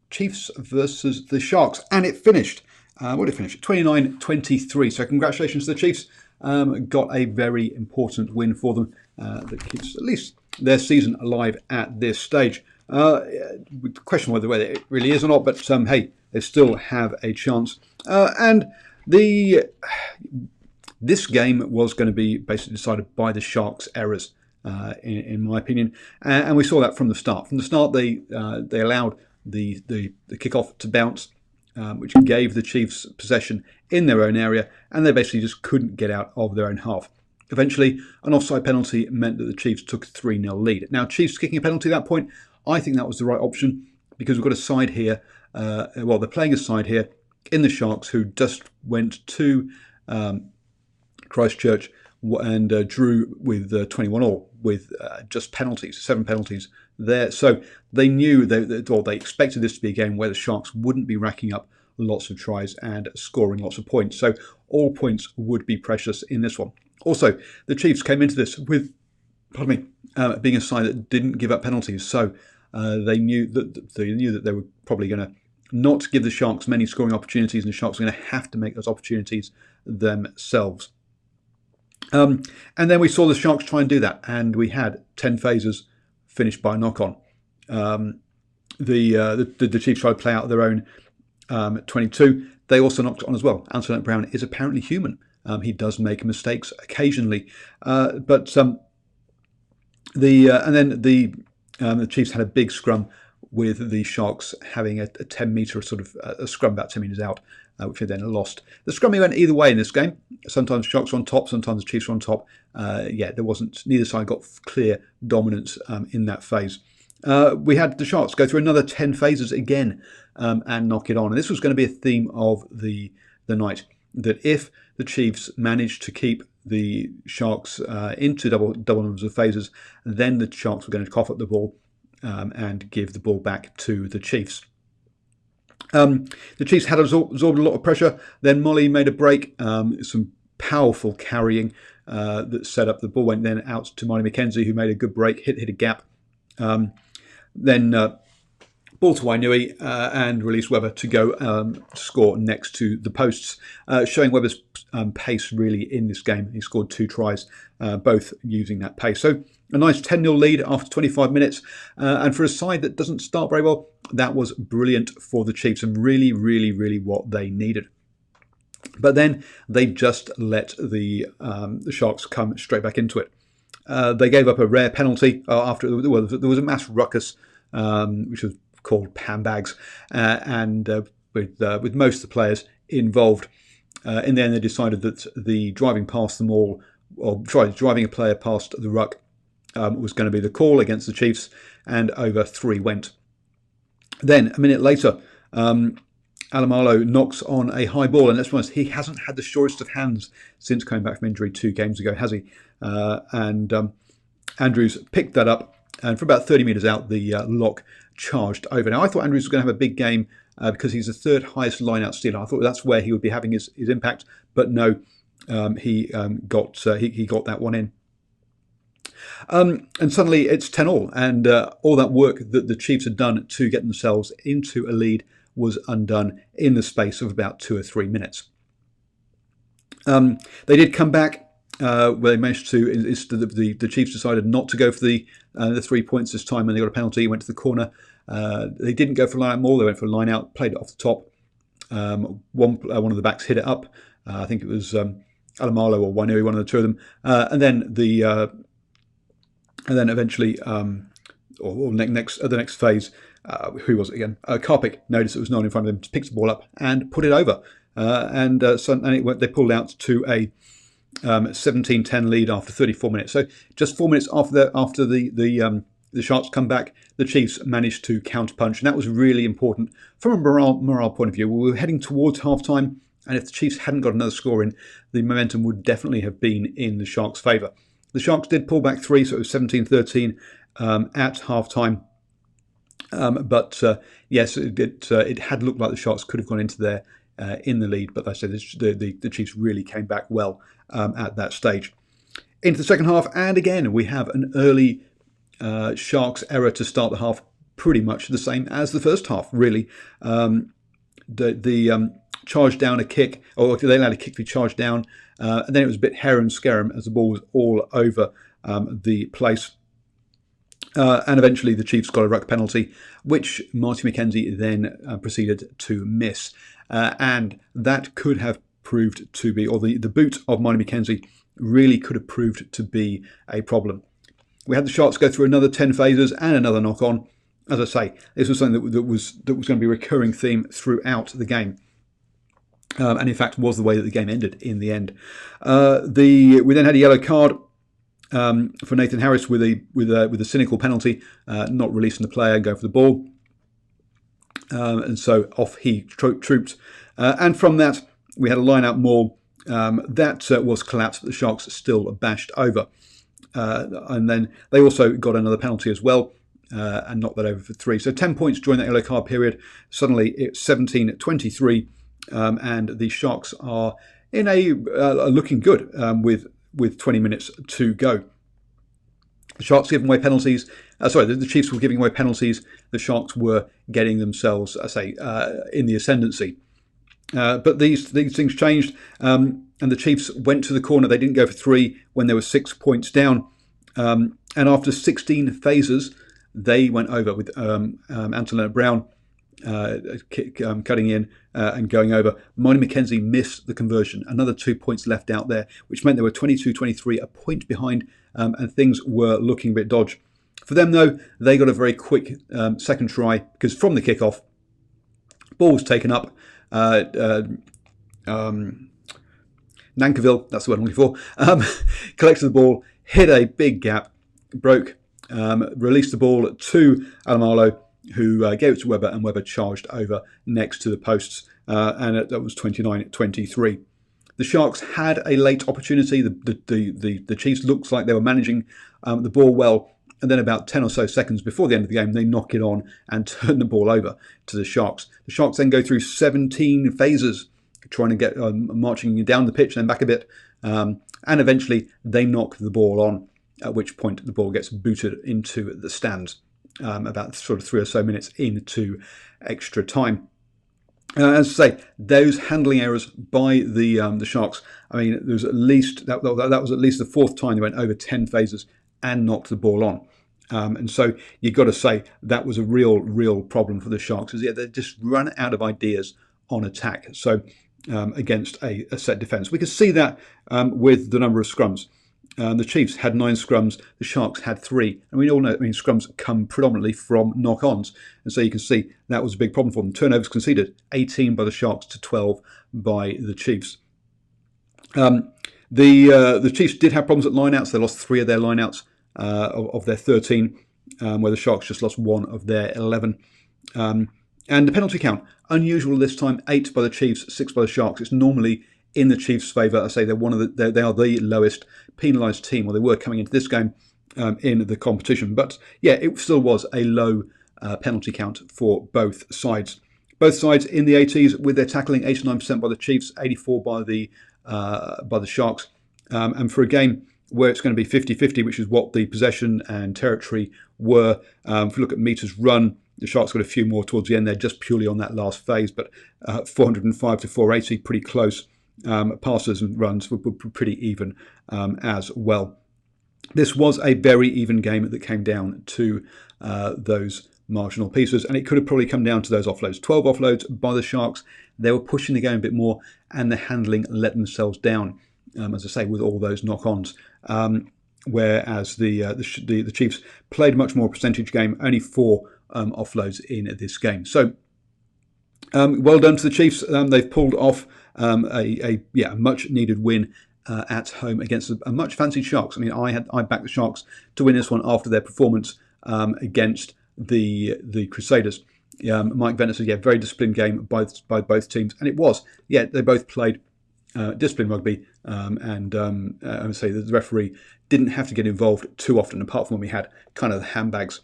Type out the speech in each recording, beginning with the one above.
Chiefs versus the Sharks, and it finished. What did it finish? 29-23. So congratulations to the Chiefs. Got a very important win for them that keeps at least their season alive at this stage. Question whether it really is or not, but hey, they still have a chance. And this game was going to be basically decided by the Sharks' errors, in my opinion, and we saw that from the start. From the start, they allowed the kickoff to bounce, which gave the Chiefs possession in their own area, and they basically just couldn't get out of their own half. Eventually, an offside penalty meant that the Chiefs took a 3-0 lead. Now, Chiefs kicking a penalty at that point, I think that was the right option, because we've got a side here, they're playing a side here in the Sharks who just went to Christchurch and drew with 21-all with just penalties, 7 penalties there. So they knew, they expected this to be a game where the Sharks wouldn't be racking up lots of tries and scoring lots of points. So all points would be precious in this one. Also, the Chiefs came into this with, being a side that didn't give up penalties. So they knew that they were probably going to not give the Sharks many scoring opportunities, and the Sharks were going to have to make those opportunities themselves. And then we saw the Sharks try and do that, and we had 10 phases finished by a knock-on. The Chiefs tried to play out their own 22. They also knocked on as well. Antoinette Brown is apparently human. He does make mistakes occasionally, but the Chiefs had a big scrum with the Sharks having a 10-metre sort of a scrum about 10 metres out, which they then lost. The scrumming went either way in this game. Sometimes Sharks were on top, sometimes the Chiefs were on top. Neither side got clear dominance in that phase. We had the Sharks go through another 10 phases again and knock it on. And this was going to be a theme of the night, that if the Chiefs managed to keep the Sharks into double numbers of phases, then the Sharks were going to cough up the ball and give the ball back to the Chiefs. The Chiefs had absorbed a lot of pressure. Then Molly made a break, some powerful carrying that set up. The ball went then out to Marty McKenzie, who made a good break, hit a gap. Then ball to Wainui and released Webber to go score next to the posts, showing Webber's pace really in this game. He scored 2 tries, both using that pace. So a nice 10-0 lead after 25 minutes. And for a side that doesn't start very well, that was brilliant for the Chiefs and really, really, really what they needed. But then they just let the Sharks come straight back into it. They gave up a rare penalty after there was a mass ruckus, which was called Pam Bags, and with most of the players involved. In the end, they decided that the driving past them all, or driving a player past the ruck, was going to be the call against the Chiefs, and over 3 went. Then, a minute later, Alamalo knocks on a high ball, and let's be honest, he hasn't had the surest of hands since coming back from injury 2 games ago, has he? And Andrews picked that up, and for about 30 metres out, the lock charged over. Now, I thought Andrews was going to have a big game because he's the 3rd highest line-out stealer. I thought that's where he would be having his impact, but no, he got that one in. And suddenly it's 10-all, and all that work that the Chiefs had done to get themselves into a lead was undone in the space of about 2 or 3 minutes. They did come back, where they managed to. The Chiefs decided not to go for the 3 points this time, and they got a penalty. Went to the corner. They didn't go for line-out maul. They went for a line-out. Played it off the top. One of the backs hit it up. I think it was Alamalo or Wainui, one of the 2 of them. And then eventually, the next phase, who was it again? Karpik noticed it was no one in front of him, picked the ball up and put it over. They pulled out to a 17-10 lead after 34 minutes. So just 4 minutes after the Sharks come back, the Chiefs managed to counterpunch, and that was really important from a morale point of view. We were heading towards halftime, and if the Chiefs hadn't got another score in, the momentum would definitely have been in the Sharks' favour. The Sharks did pull back 3, so it was 17-13 at halftime. But yes, it had looked like the Sharks could have gone into there in the lead, but I said the Chiefs really came back well at that stage. Into the second half, and again we have an early Sharks error to start the half. pretty much the same as the first half, really. The charge down a kick, or they allowed a kick to be charged down, and then it was a bit harum scarum as the ball was all over the place. And eventually the Chiefs got a ruck penalty, which Marty McKenzie then proceeded to miss. And that could have proved to be, or the boot of Marty McKenzie really could have proved to be a problem. We had the Sharks go through another 10 phases and another knock-on. As I say, this was something that was going to be a recurring theme throughout the game. And in fact was the way that the game ended in the end. We then had a yellow card for Nathan Harris with a cynical penalty, not releasing the player and going for the ball. And so off he trooped. And from that, we had a line-out maul that was collapsed, but the Sharks still bashed over. And then they also got another penalty as well, and knocked that over for 3. So 10 points during that yellow card period. Suddenly it's 17-23, and the Sharks are in looking good with 20 minutes to go. The Sharks giving away penalties. The Chiefs were giving away penalties. The Sharks were getting themselves, in the ascendancy. But these things changed, and the Chiefs went to the corner. They didn't go for 3 when they were 6 points down. And after 16 phases, they went over with Anton Leonard-Brown cutting in and going over. Marty McKenzie missed the conversion. Another 2 points left out there, which meant they were 22-23, a point behind, and things were looking a bit dodgy. For them, though, they got a very quick second try, because from the kickoff, ball was taken up. Nankivell, that's the word I'm looking for, collected the ball, hit a big gap, broke, released the ball to Alomalo, who gave it to Webber, and Webber charged over next to the posts, and that was 29-23. The Sharks had a late opportunity. The Chiefs looked like they were managing the ball well, and then about 10 or so seconds before the end of the game, they knock it on and turn the ball over to the Sharks. The Sharks then go through 17 phases, trying to get marching down the pitch, then back a bit, and eventually they knock the ball on, at which point the ball gets booted into the stands, about sort of 3 or so minutes into extra time. As I say, those handling errors by the Sharks, I mean, there was at least that was at least the 4th time they went over 10 phases and knocked the ball on. And so you've got to say that was a real problem for the Sharks. They just run out of ideas on attack. So against a set defence, we could see that with the number of scrums. The Chiefs had 9 scrums, the Sharks had 3. And we all know, scrums come predominantly from knock-ons. And so you can see that was a big problem for them. Turnovers conceded, 18 by the Sharks to 12 by the Chiefs. The Chiefs did have problems at lineouts. They lost 3 of their lineouts of their 13, where the Sharks just lost 1 of their 11. And the penalty count, unusual this time, 8 by the Chiefs, 6 by the Sharks. It's normally in the Chiefs' favour. I say they are the lowest penalised team, or they were coming into this game in the competition. But yeah, it still was a low penalty count for both sides. Both sides in the 80s with their tackling, 89% by the Chiefs, 84% by the Sharks. And for a game where it's going to be 50-50, which is what the possession and territory were, if you look at metres run, the Sharks got a few more towards the end there, just purely on that last phase, but 405 to 480, pretty close. Passes and runs were pretty even as well. This was a very even game that came down to those marginal pieces, and it could have probably come down to those offloads. 12 offloads by the Sharks. They were pushing the game a bit more, and the handling let themselves down, as I say, with all those knock-ons. Whereas the Chiefs played a much more percentage game, only 4 offloads in this game. So well done to the Chiefs. They've pulled off a much needed win at home against a much fancied Sharks. I mean, I backed the Sharks to win this one after their performance against the Crusaders. Mike Venter said, very disciplined game by both teams, and it was. Yeah, they both played disciplined rugby, and I would say that the referee didn't have to get involved too often, apart from when we had kind of the handbags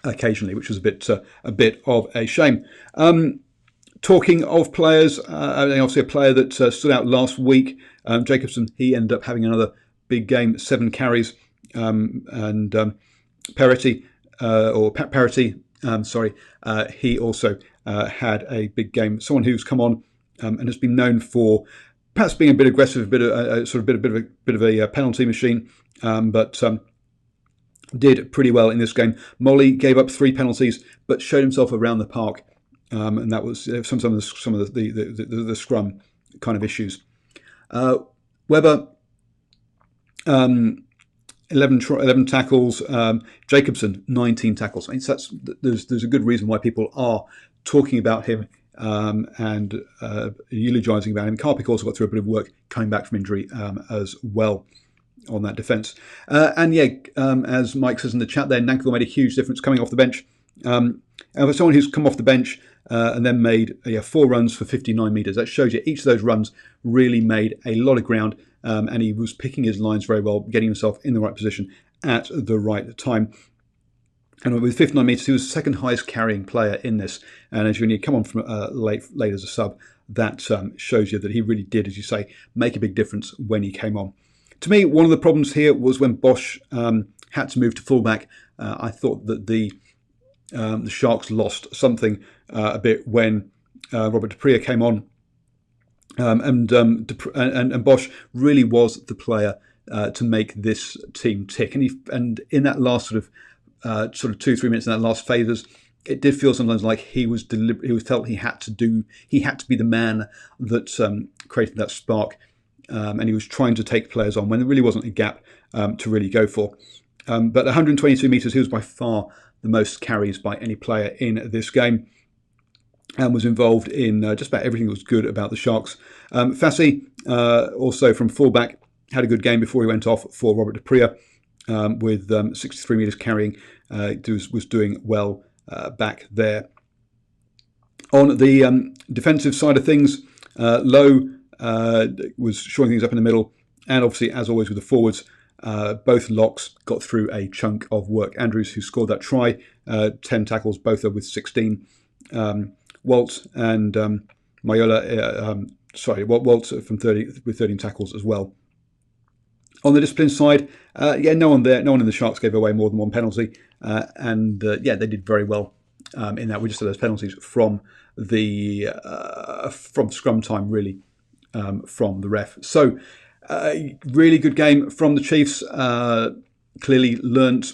occasionally, which was a bit of a shame. Talking of players, obviously a player that stood out last week, Jacobson, he ended up having another big game, 7 carries, and Peretti Parity, he also had a big game. Someone who's come on and has been known for perhaps being a bit aggressive, a bit of a penalty machine, but did pretty well in this game. Molly gave up 3 penalties, but showed himself around the park, and that was some of the scrum kind of issues. Weber, 11 tackles. Jacobson, 19 tackles. I mean, there's a good reason why people are talking about him and eulogising about him. Karpik also got through a bit of work coming back from injury as well on that defence. As Mike says in the chat there, Nankivell made a huge difference coming off the bench. And for someone who's come off the bench and then made 4 runs for 59 metres, that shows you each of those runs really made a lot of ground, and he was picking his lines very well, getting himself in the right position at the right time. And with 59 metres, he was the second highest carrying player in this. And as when you come on from late as a sub, that shows you that he really did, as you say, make a big difference when he came on. To me, one of the problems here was when Bosch had to move to fullback. I thought that the Sharks lost something a bit when Robert de Pree came on, and Bosch really was the player to make this team tick. And in that last sort of 2-3 minutes in that last phases, it did feel sometimes like he was felt he had to be the man that created that spark. And he was trying to take players on when there really wasn't a gap to really go for. But 122 metres, he was by far the most carries by any player in this game, and was involved in just about everything that was good about the Sharks. Fassi, also from fullback, had a good game before he went off for Robert de Pree, with 63 metres carrying, was doing well back there. On the defensive side of things, Lowe was shoring things up in the middle, and obviously, as always with the forwards, both locks got through a chunk of work. Andrews, who scored that try, 10 tackles, both are with 16. Waltz and Mayola, Waltz from 30 with 13 tackles as well. On the discipline side, no one in the Sharks gave away more than 1 penalty, and they did very well in that. We just had those penalties from the scrum time, really, from the ref. So, really good game from the Chiefs. Clearly learnt,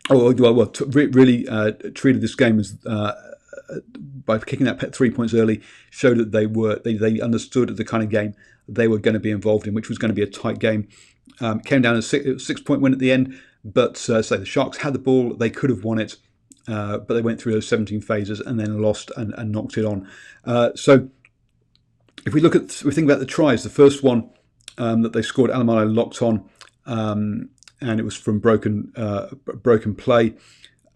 really treated this game as by kicking that 3 points early, showed that they understood the kind of game they were going to be involved in, which was going to be a tight game. Came down a 6-point win at the end, but the Sharks had the ball, they could have won it, but they went through those 17 phases and then lost and knocked it on. So if we think about the tries, the first one that they scored, Alamalo locked on, and it was from broken play,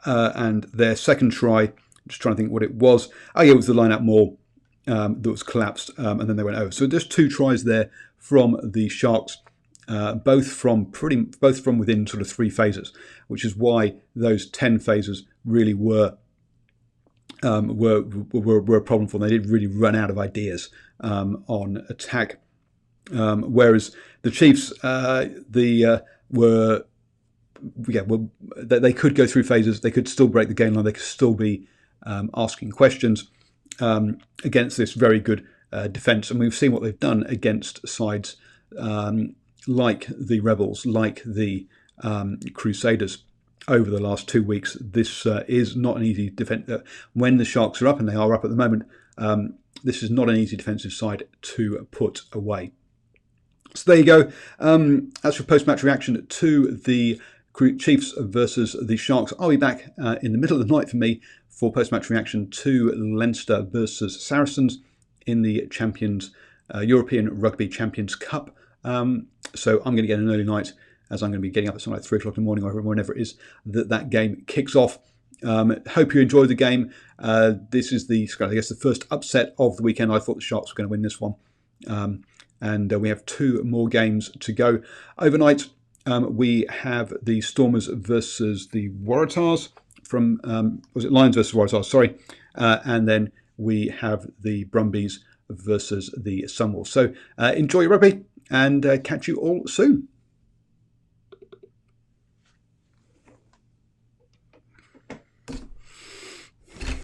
and their second try, just trying to think what it was. It was the line-out maul that was collapsed, and then they went over. So there's 2 tries there from the Sharks, both from within sort of 3 phases, which is why those 10 phases really were a problem for them. They did really run out of ideas on attack, whereas the Chiefs they could go through phases. They could still break the game line. They could still be asking questions against this very good defence. And we've seen what they've done against sides like the Rebels, like the Crusaders over the last 2 weeks. This is not an easy defence. When the Sharks are up, and they are up at the moment, this is not an easy defensive side to put away. So there you go. That's your post-match reaction to the Chiefs versus the Sharks. I'll be back in the middle of the night for me for post-match reaction to Leinster versus Saracens in the European Rugby Champions Cup. So I'm going to get an early night, as I'm going to be getting up at something like 3 o'clock in the morning or whenever it is that game kicks off. Hope you enjoyed the game. This is the first upset of the weekend. I thought the Sharks were going to win this one. And we have 2 more games to go. Overnight, we have the Stormers versus the Waratahs from, Lions versus Waratahs, sorry. And then we have the Brumbies versus the Sunwolves. So enjoy your rugby and catch you all soon.